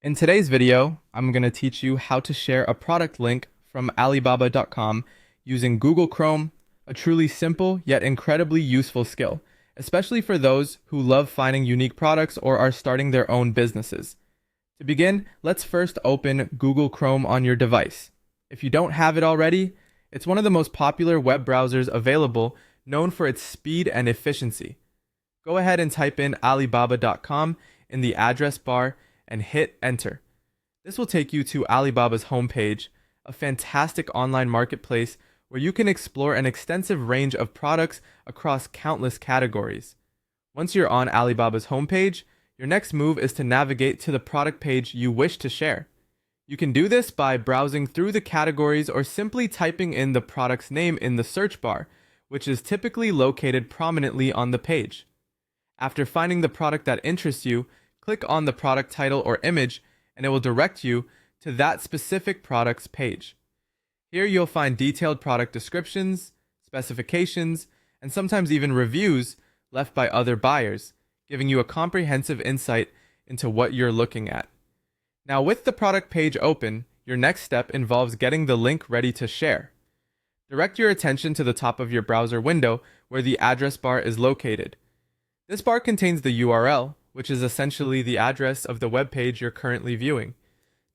In today's video, I'm going to teach you how to share a product link from Alibaba.com using Google Chrome, a truly simple yet incredibly useful skill, especially for those who love finding unique products or are starting their own businesses. To begin, let's first open Google Chrome on your device. If you don't have it already, it's one of the most popular web browsers available, known for its speed and efficiency. Go ahead and type in Alibaba.com in the address bar and hit enter. This will take you to Alibaba's homepage, a fantastic online marketplace where you can explore an extensive range of products across countless categories. Once you're on Alibaba's homepage, your next move is to navigate to the product page you wish to share. You can do this by browsing through the categories or simply typing in the product's name in the search bar, which is typically located prominently on the page. After finding the product that interests you, click on the product title or image, and it will direct you to that specific product's page. Here you'll find detailed product descriptions, specifications, and sometimes even reviews left by other buyers, giving you a comprehensive insight into what you're looking at. Now, with the product page open, your next step involves getting the link ready to share. Direct your attention to the top of your browser window where the address bar is located. This bar contains the URL, which is essentially the address of the web page you're currently viewing.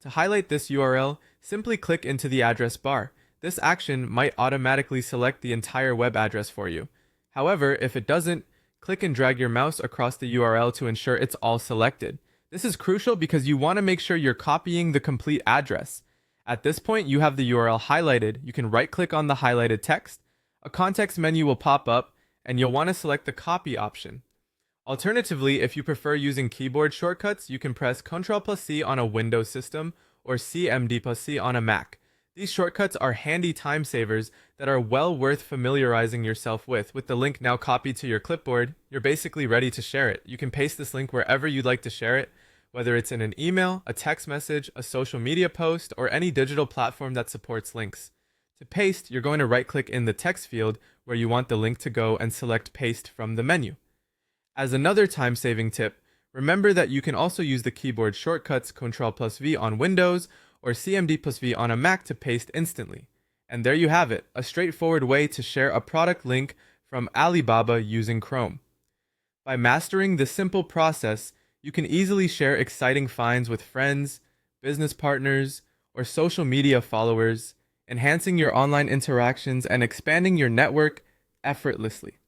To highlight this URL, simply click into the address bar. This action might automatically select the entire web address for you. However, if it doesn't, click and drag your mouse across the URL to ensure it's all selected. This is crucial because you want to make sure you're copying the complete address. At this point, you have the URL highlighted. You can right-click on the highlighted text. A context menu will pop up, and you'll want to select the copy option. Alternatively, if you prefer using keyboard shortcuts, you can press Ctrl+C on a Windows system or CMD+C on a Mac. These shortcuts are handy time savers that are well worth familiarizing yourself with. With the link now copied to your clipboard, you're basically ready to share it. You can paste this link wherever you'd like to share it, whether it's in an email, a text message, a social media post, or any digital platform that supports links. To paste, you're going to right-click in the text field where you want the link to go and select Paste from the menu. As another time-saving tip, remember that you can also use the keyboard shortcuts Ctrl+V on Windows or CMD+V on a Mac to paste instantly. And there you have it, a straightforward way to share a product link from Alibaba using Chrome. By mastering this simple process, you can easily share exciting finds with friends, business partners, or social media followers, enhancing your online interactions and expanding your network effortlessly.